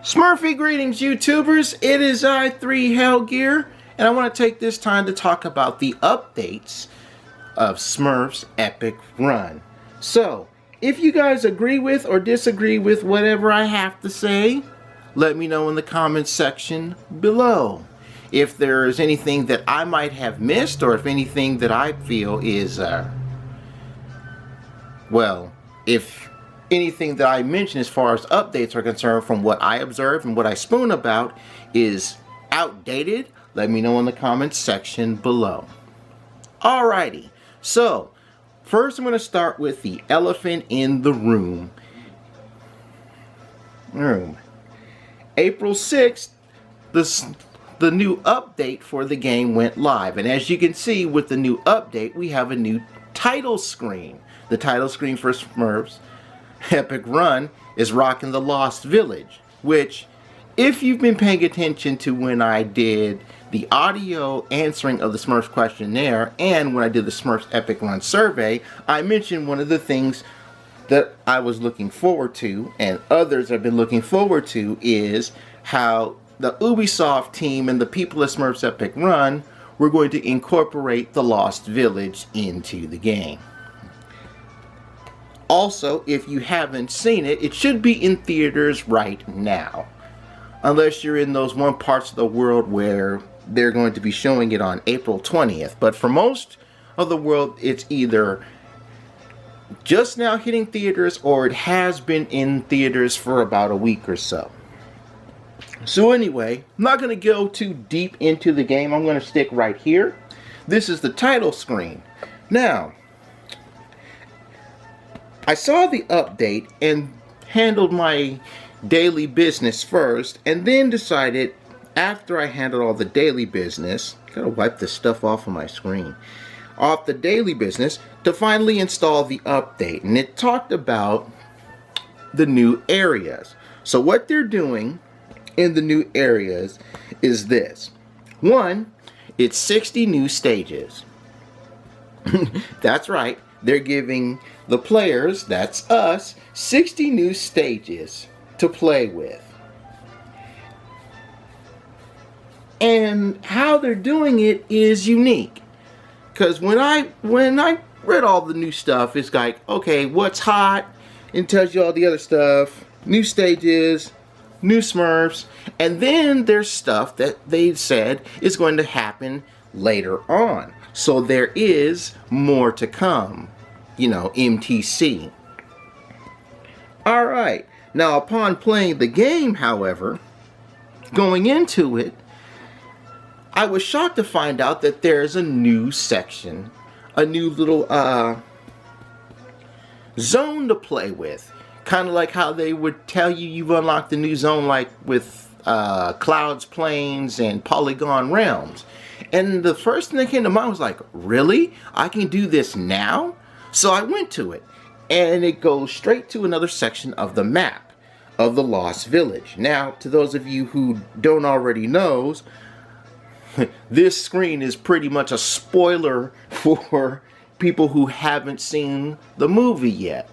Smurfy greetings, YouTubers. It is I3 Hellgear, and I want to take this time to talk about the updates of Smurfs Epic Run. So, if you guys agree with or disagree with whatever I have to say, let me know in the comments section below. If there is anything that I might have missed, or if anything that I feel is, if anything that I mention as far as updates are concerned from what I observed and what I spoon about is outdated, let me know in the comments section below. Alrighty, so first I'm going to start with the elephant in the room. April 6th, the new update for the game went live, and as you can see with the new update, we have a new title screen. The title screen for Smurfs Epic Run is rocking the Lost Village, which, if you've been paying attention to when I did the audio answering of the Smurfs questionnaire and when I did the Smurfs Epic Run survey, I mentioned one of the things that I was looking forward to, and others have been looking forward to, is how the Ubisoft team and the people at Smurfs Epic Run were going to incorporate the Lost Village into the game. Also, if you haven't seen it, it should be in theaters right now. Unless you're in those one parts of the world where they're going to be showing it on April 20th. But for most of the world, it's either just now hitting theaters or it has been in theaters for about a week or so. So anyway, I'm not going to go too deep into the game. I'm going to stick right here. This is the title screen. Now, I saw the update and handled my daily business first, and then decided, after I handled all the daily business, gotta wipe this stuff off of my screen, off the daily business, to finally install the update. And it talked about the new areas. So what they're doing in the new areas is this. One, it's 60 new stages. That's right. They're giving the players, that's us, 60 new stages to play with. And how they're doing it is unique. Because when I read all the new stuff, it's like, okay, what's hot? It tells you all the other stuff. New stages, new Smurfs. And then there's stuff that they said is going to happen later on. So there is more to come, you know, MTC. Alright, now upon playing the game, however, going into it, I was shocked to find out that there's a new section, a new little zone to play with. Kind of like how they would tell you you've unlocked a new zone, like with Clouds, Plains, and Polygon Realms. And the first thing that came to mind was like, really? I can do this now? So I went to it, and it goes straight to another section of the map of the Lost Village. Now, to those of you who don't already know, this screen is pretty much a spoiler for people who haven't seen the movie yet.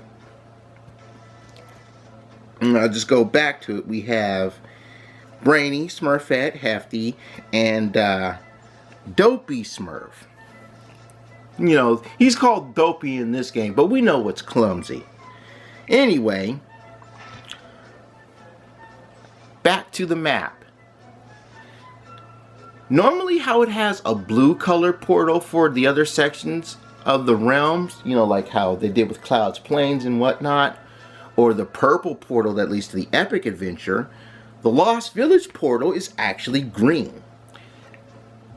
And I'll just go back to it. We have Brainy, Smurfette, Hefty, and Dopey Smurf. You know, he's called Dopey in this game, but we know what's clumsy. Anyway, back to the map. Normally how it has a blue color portal for the other sections of the realms, you know, like how they did with Clouds, Plains, and whatnot, or the purple portal that leads to the Epic Adventure, the Lost Village portal is actually green.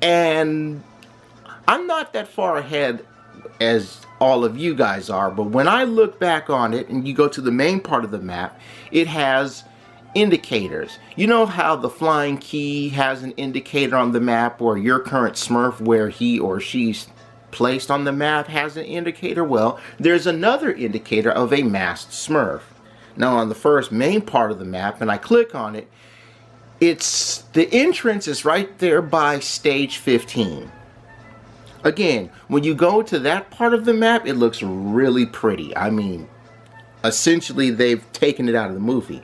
And I'm not that far ahead as all of you guys are, but when I look back on it and you go to the main part of the map, it has indicators. You know how the flying key has an indicator on the map, or your current Smurf where he or she's placed on the map has an indicator? Well, there's another indicator of a masked Smurf. Now on the first main part of the map, and I click on it, the entrance is right there by stage 15. Again, when you go to that part of the map, it looks really pretty. I mean, essentially they've taken it out of the movie.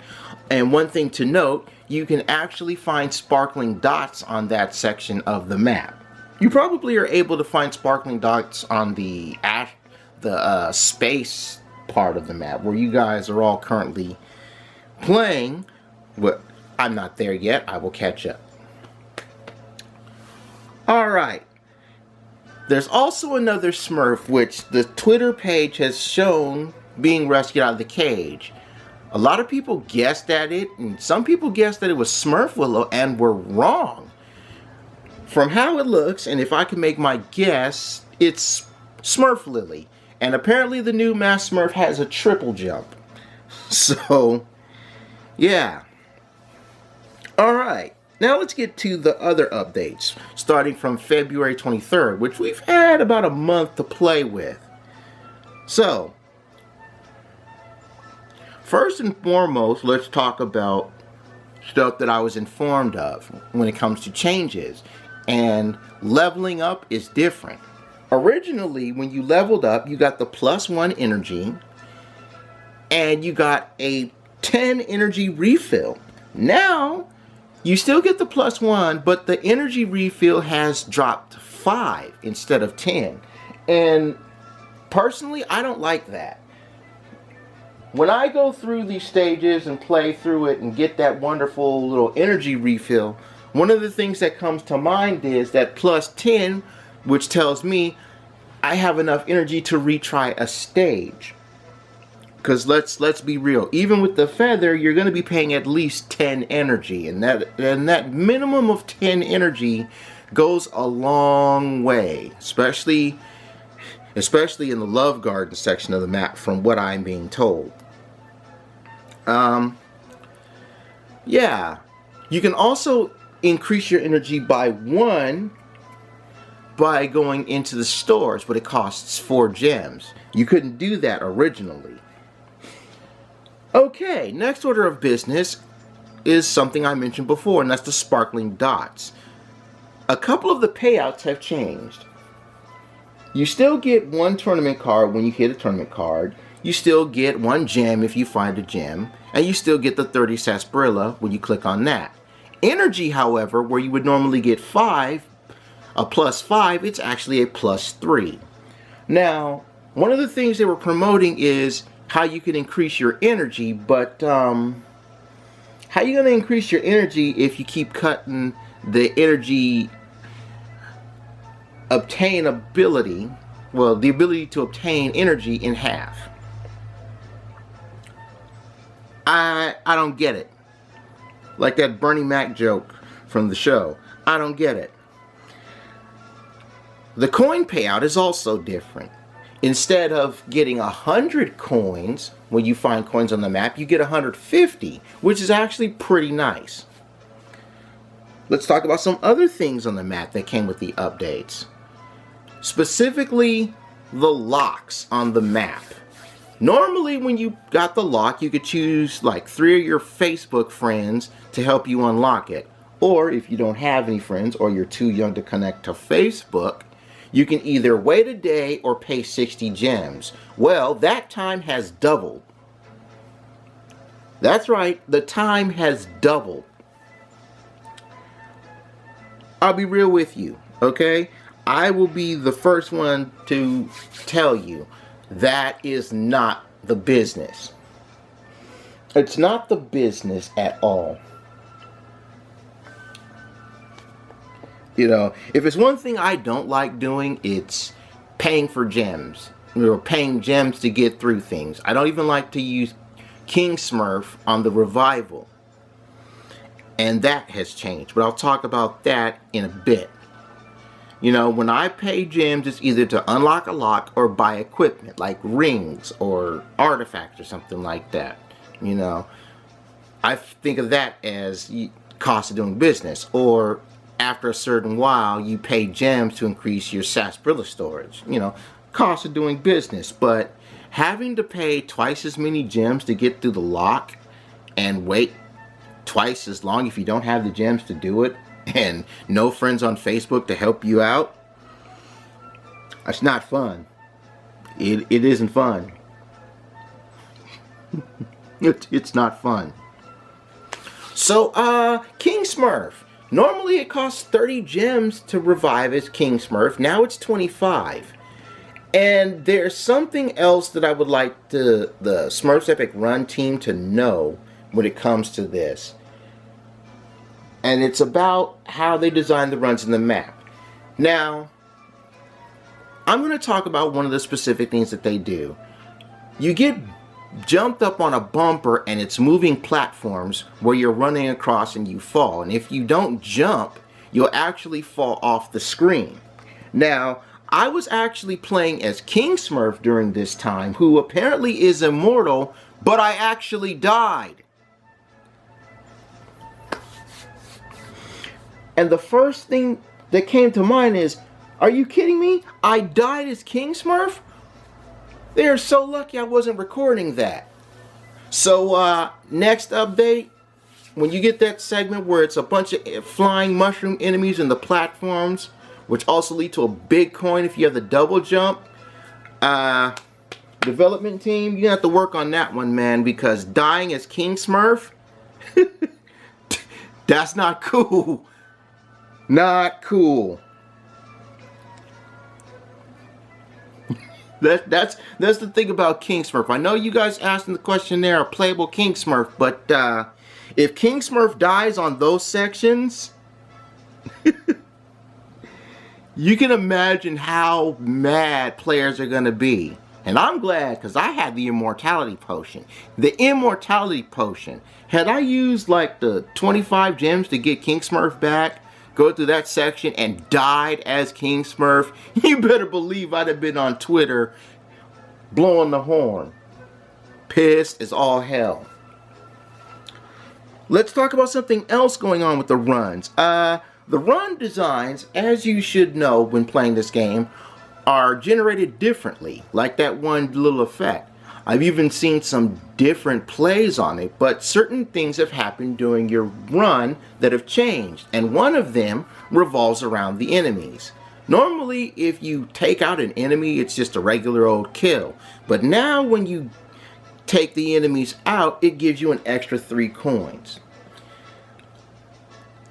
And one thing to note, you can actually find sparkling dots on that section of the map. You probably are able to find sparkling dots on the space part of the map where you guys are all currently playing. Well, I'm not there yet. I will catch up. Alright. There's also another Smurf which the Twitter page has shown being rescued out of the cage. A lot of people guessed at it, and some people guessed that it was Smurf Willow and were wrong. From how it looks, and if I can make my guess, it's Smurf Lily. And apparently the new Mass Smurf has a triple jump. So, yeah. Alright, now let's get to the other updates, starting from February 23rd, which we've had about a month to play with. So, first and foremost, let's talk about stuff that I was informed of when it comes to changes. And leveling up is different. Originally, when you leveled up, you got the +1 energy, and you got a 10 energy refill. Now, you still get the +1, but the energy refill has dropped 5 instead of 10. And personally, I don't like that. When I go through these stages and play through it and get that wonderful little energy refill, one of the things that comes to mind is that +10, which tells me I have enough energy to retry a stage. Because let's be real, even with the feather, you're going to be paying at least 10 energy, and that minimum of 10 energy goes a long way, especially in the Love Garden section of the map, from what I'm being told. Yeah, you can also increase your energy by 1 by going into the stores, but it costs 4 gems. You couldn't do that originally. Okay, next order of business is something I mentioned before, and that's the sparkling dots. A couple of the payouts have changed. You still get 1 tournament card when you hit a tournament card. You still get 1 gem if you find a gem. And you still get the 30 sarsaparilla when you click on that. Energy, however, where you would normally get 5, a +5, it's actually a +3. Now, one of the things they were promoting is how you can increase your energy, but how are you going to increase your energy if you keep cutting the energy obtainability, well, the ability to obtain energy in half? I don't get it. Like that Bernie Mac joke from the show. I don't get it. The coin payout is also different. Instead of getting 100 coins when you find coins on the map, you get 150, which is actually pretty nice. Let's talk about some other things on the map that came with the updates. Specifically, the locks on the map. Normally, when you got the lock, you could choose like 3 of your Facebook friends to help you unlock it. Or if you don't have any friends or you're too young to connect to Facebook, you can either wait a day or pay 60 gems. Well, that time has doubled. That's right, the time has doubled. I'll be real with you, okay? I will be the first one to tell you that is not the business. It's not the business at all. You know, if it's one thing I don't like doing, it's paying for gems. Or paying gems to get through things. I don't even like to use King Smurf on the revival. And that has changed. But I'll talk about that in a bit. You know, when I pay gems, it's either to unlock a lock or buy equipment, like rings or artifacts or something like that. You know, I think of that as cost of doing business. Or after a certain while, you pay gems to increase your sarsaparilla storage. You know, cost of doing business. But having to pay twice as many gems to get through the lock and wait twice as long if you don't have the gems to do it, and no friends on Facebook to help you out, that's not fun. It isn't fun. It's not fun. So, King Smurf. Normally it costs 30 gems to revive as King Smurf. Now it's 25. And there's something else that I would like the Smurfs Epic Run team to know when it comes to this. And it's about how they design the runs in the map. Now, I'm going to talk about one of the specific things that they do. You get jumped up on a bumper and it's moving platforms where you're running across and you fall. And if you don't jump, you'll actually fall off the screen. Now, I was actually playing as King Smurf during this time, who apparently is immortal, but I actually died. And the first thing that came to mind is, are you kidding me? I died as King Smurf? They're so lucky I wasn't recording that. So, next update, when you get that segment where it's a bunch of flying mushroom enemies in the platforms, which also lead to a big coin if you have the double jump, development team, you have to work on that one, man, because dying as King Smurf, that's not cool. Not cool. That's the thing about King Smurf. I know you guys asked in the questionnaire a playable King Smurf, but if King Smurf dies on those sections, you can imagine how mad players are gonna be. And I'm glad, because I had the immortality potion. The immortality potion. Had I used like the 25 gems to get King Smurf back, go through that section and died as King Smurf, you better believe I'd have been on Twitter blowing the horn. Pissed as all hell. Let's talk about something else going on with the runs. The run designs, as you should know when playing this game, are generated differently, like that one little effect. I've even seen some different plays on it, but certain things have happened during your run that have changed, and one of them revolves around the enemies. Normally, if you take out an enemy, it's just a regular old kill, but now when you take the enemies out, it gives you an extra 3 coins.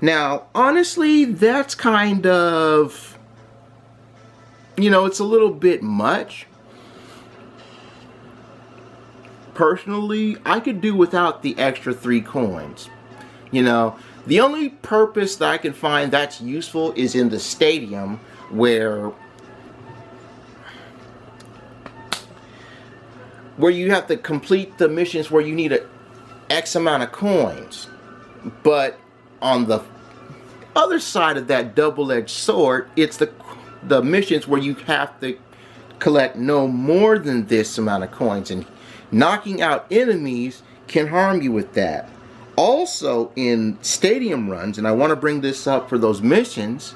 Now, honestly, that's kind of, you know, it's a little bit much. Personally, I could do without the extra 3 coins. You know, the only purpose that I can find that's useful is in the stadium where you have to complete the missions where you need a X amount of coins. But on the other side of that double-edged sword, it's the missions where you have to collect no more than this amount of coins, and knocking out enemies can harm you with that. Also, in stadium runs, and I want to bring this up for those missions,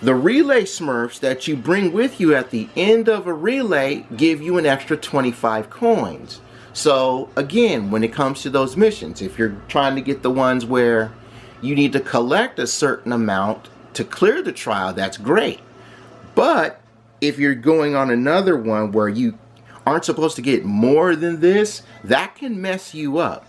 the relay Smurfs that you bring with you at the end of a relay give you an extra 25 coins. So again, when it comes to those missions, if you're trying to get the ones where you need to collect a certain amount to clear the trial, that's great. But if you're going on another one where you aren't supposed to get more than this, that can mess you up.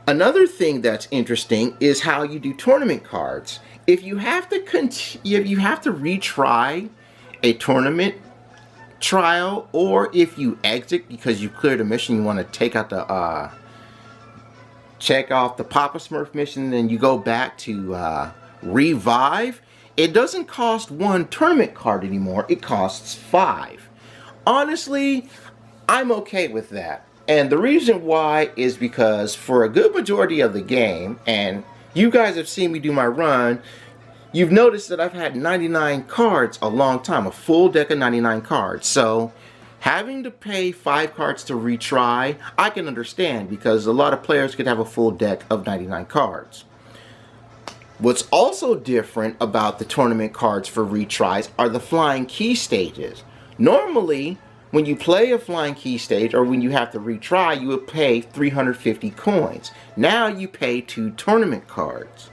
Another thing that's interesting is how you do tournament cards. If you have to retry a tournament trial, or if you exit because you cleared a mission, you want to take out the check off the Papa Smurf mission, and then you go back to revive, it doesn't cost 1 tournament card anymore, it costs 5. Honestly, I'm okay with that. And the reason why is because for a good majority of the game, and you guys have seen me do my run, you've noticed that I've had 99 cards a long time, a full deck of 99 cards. So having to pay 5 cards to retry, I can understand, because a lot of players could have a full deck of 99 cards. What's also different about the tournament cards for retries are the flying key stages. Normally, when you play a flying key stage, or when you have to retry, you would pay 350 coins. Now you pay 2 tournament cards.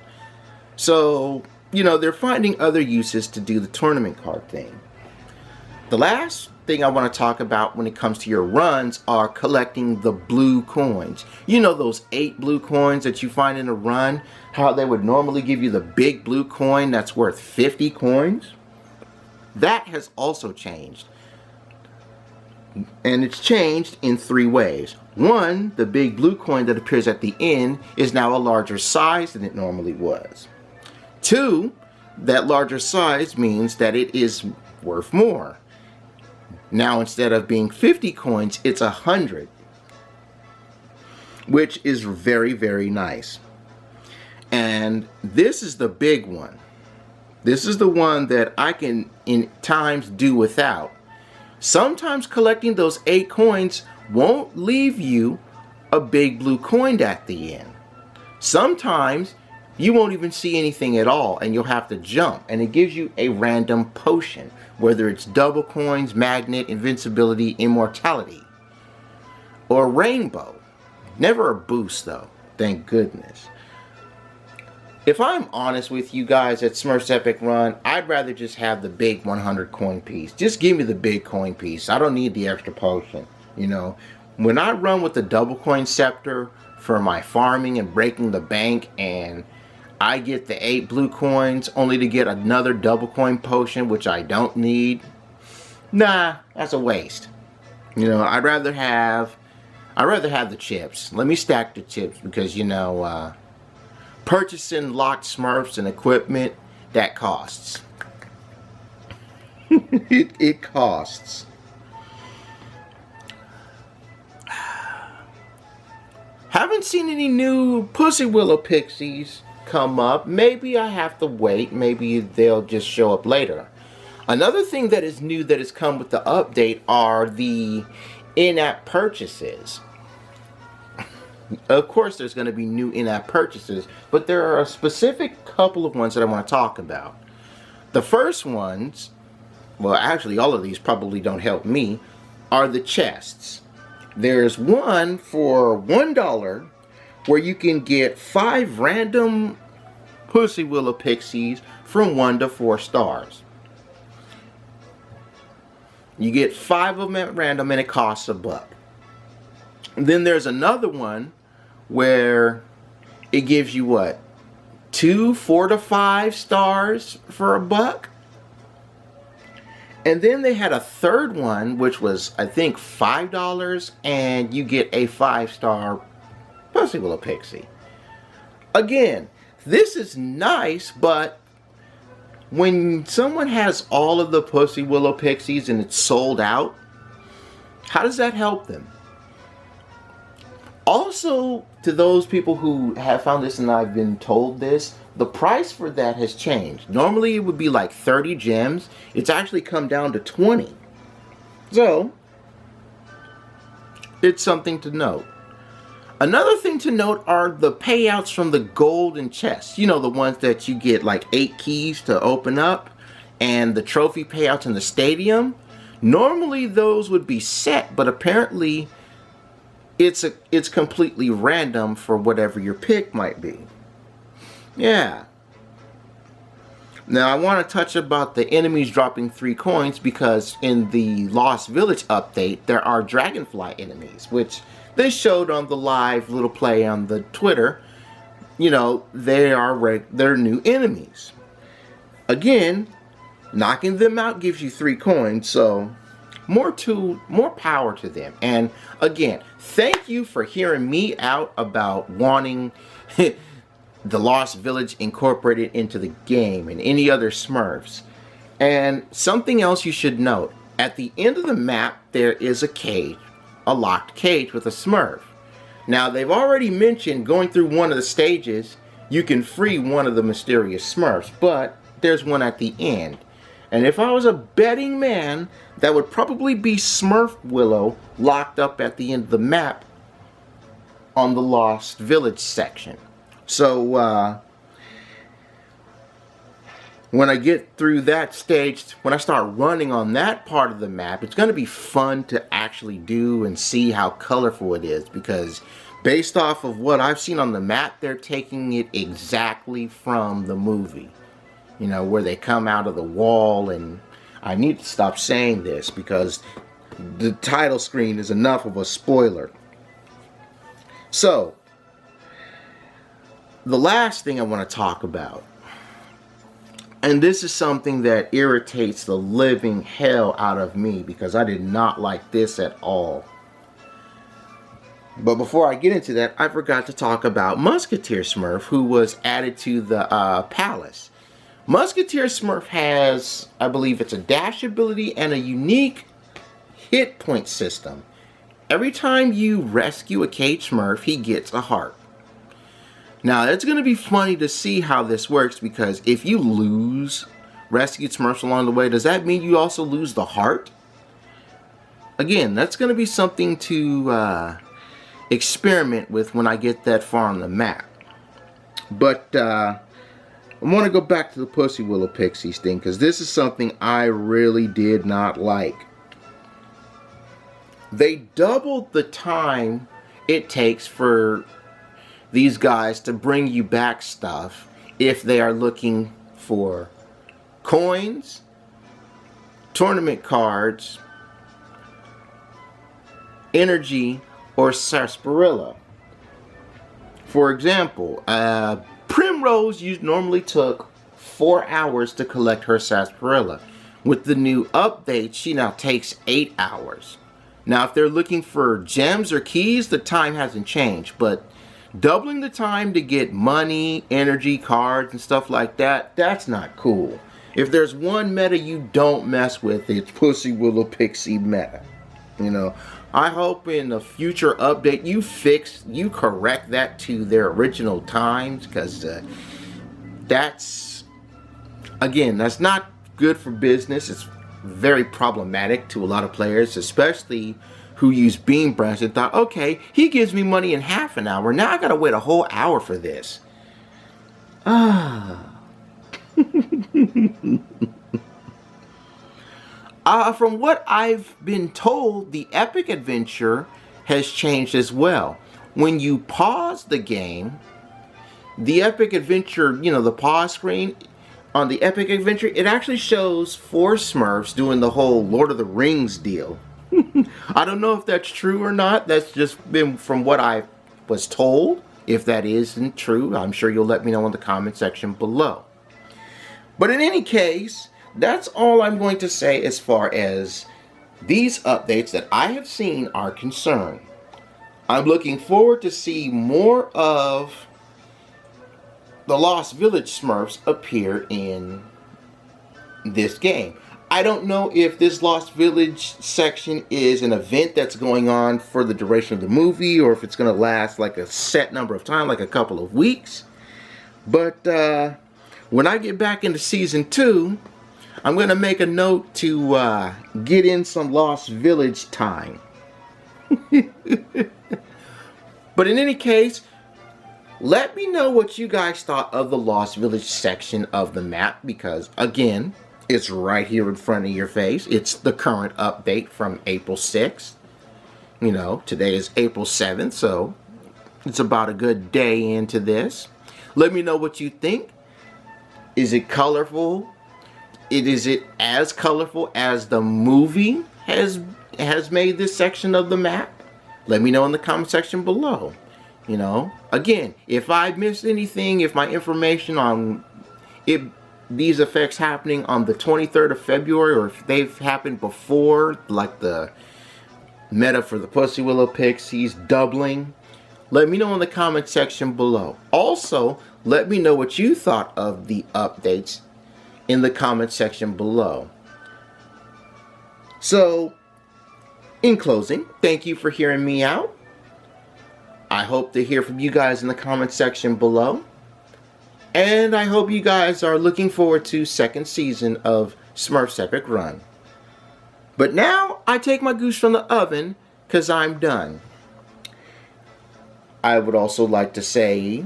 So, you know, they're finding other uses to do the tournament card thing. The last thing I want to talk about when it comes to your runs are collecting the blue coins. You know those 8 blue coins that you find in a run? How they would normally give you the big blue coin that's worth 50 coins? That has also changed. And it's changed in 3 ways. 1, the big blue coin that appears at the end is now a larger size than it normally was. 2, that larger size means that it is worth more. Now instead of being 50 coins, it's 100. Which is very, very nice. And this is the big one. This is the one that I can in times do without. Sometimes collecting those 8 coins won't leave you a big blue coin at the end. Sometimes you won't even see anything at all and you'll have to jump, and it gives you a random potion, whether it's double coins, magnet, invincibility, immortality, or rainbow. Never a boost though, thank goodness. If I'm honest with you guys at Smurfs Epic Run, I'd rather just have the big 100 coin piece. Just give me the big coin piece. I don't need the extra potion. You know, when I run with the double coin scepter for my farming and breaking the bank, and I get the 8 blue coins only to get another double coin potion, which I don't need, nah, that's a waste. You know, I'd rather have the chips. Let me stack the chips because, you know, purchasing locked Smurfs and equipment, that costs. it costs. Haven't seen any new Pussy Willow Pixies come up. Maybe I have to wait. Maybe they'll just show up later. Another thing that is new that has come with the update are the in-app purchases. Of course, there's going to be new in-app purchases, but there are a specific couple of ones that I want to talk about. The first ones, well, actually, all of these probably don't help me, are the chests. There's one for $1 where you can get 5 random Pussy Willow Pixies from 1 to 4 stars. You get 5 of them at random and it costs $1. Then there's another one where it gives you what? 2 4 to 5 stars for $1. And then they had a third one which was, I think, $5, and you get a 5-star Pussy Willow Pixie. Again, this is nice, but when someone has all of the Pussy Willow Pixies and it's sold out, how does that help them? Also, to those people who have found this and I've been told this, the price for that has changed. Normally it would be like 30 gems. It's actually come down to 20. So, it's something to note. Another thing to note are the payouts from the golden chests. You know, the ones that you get like 8 keys to open up, and the trophy payouts in the stadium. Normally those would be set, but apparently it's completely random for whatever your pick might be. Yeah. Now I want to touch about the enemies dropping 3 coins, because in the Lost Village update there are dragonfly enemies, which they showed on the live little play on the Twitter. You know, they're new enemies. Again, knocking them out gives you 3 coins, so more power to them. And again, thank you for hearing me out about wanting the Lost Village incorporated into the game and any other Smurfs. And something else you should note, at the end of the map there is a cage, a locked cage with a Smurf. Now they've already mentioned going through one of the stages you can free one of the mysterious Smurfs, but there's one at the end. And if I was a betting man, that would probably be Smurf Willow locked up at the end of the map on the Lost Village section. So when I get through that stage, when I start running on that part of the map, it's going to be fun to actually do and see how colorful it is, because based off of what I've seen on the map, they're taking it exactly from the movie. You know, where they come out of the wall, and I need to stop saying this because the title screen is enough of a spoiler. So, the last thing I want to talk about, and this is something that irritates the living hell out of me because I did not like this at all. But before I get into that, I forgot to talk about Musketeer Smurf, who was added to the palace. Musketeer Smurf has, I believe it's a dash ability and a unique hit point system. Every time you rescue a caged Smurf, he gets a heart. Now, it's going to be funny to see how this works because if you lose rescued Smurfs along the way, does that mean you also lose the heart? Again, that's going to be something to experiment with when I get that far on the map. But I want to go back to the Pussy Willow Pixies thing because this is something I really did not like. They doubled the time it takes for these guys to bring you back stuff if they are looking for coins, tournament cards, energy, or sarsaparilla. For example, Primrose normally took 4 hours to collect her sarsaparilla. With the new update, she now takes 8 hours. Now, if they're looking for gems or keys, the time hasn't changed, but doubling the time to get money, energy, cards, and stuff like that, that's not cool. If there's one meta you don't mess with, it's Pussy Willow Pixie meta. You know, I hope in a future update you correct that to their original times, because that's not good for business. It's very problematic to a lot of players, especially who use Beam Branch and thought, okay, he gives me money in half an hour. Now I gotta wait a whole hour for this. From what I've been told, the Epic Adventure has changed as well. When you pause the game, the Epic Adventure, the pause screen on the Epic Adventure, it actually shows 4 Smurfs doing the whole Lord of the Rings deal. I don't know if that's true or not. That's just been from what I was told. If that isn't true, I'm sure you'll let me know in the comment section below. But in any case, that's all I'm going to say as far as these updates that I have seen are concerned. I'm looking forward to see more of the Lost Village Smurfs appear in this game. I don't know if this Lost Village section is an event that's going on for the duration of the movie, or if it's going to last like a set number of time, like a couple of weeks. But when I get back into Season 2, I'm going to make a note to get in some Lost Village time. But in any case, let me know what you guys thought of the Lost Village section of the map, because again, it's right here in front of your face. It's the current update from April 6th. Today is April 7th, so it's about a good day into this. Let me know what you think. Is it colorful? Is it as colorful as the movie has made this section of the map? Let me know in the comment section below. Again, if I missed anything, if my information on these effects happening on the 23rd of February, or if they've happened before, like the meta for the Pussy Willow Pixies doubling, let me know in the comment section below. Also, let me know what you thought of the updates in the comment section below. So, in closing, thank you for hearing me out. I hope to hear from you guys in the comment section below. And I hope you guys are looking forward to second season of Smurfs Epic Run. But now, I take my goose from the oven, because I'm done. I would also like to say,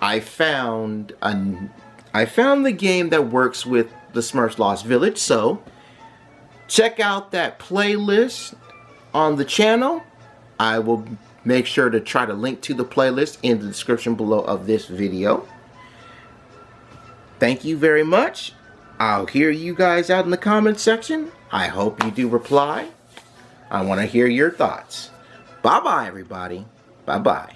I found the game that works with the Smurfs Lost Village, so check out that playlist on the channel. I will make sure to try to link to the playlist in the description below of this video. Thank you very much, I'll hear you guys out in the comments section. I hope you do reply. I want to hear your thoughts. Bye-bye, everybody. Bye-bye.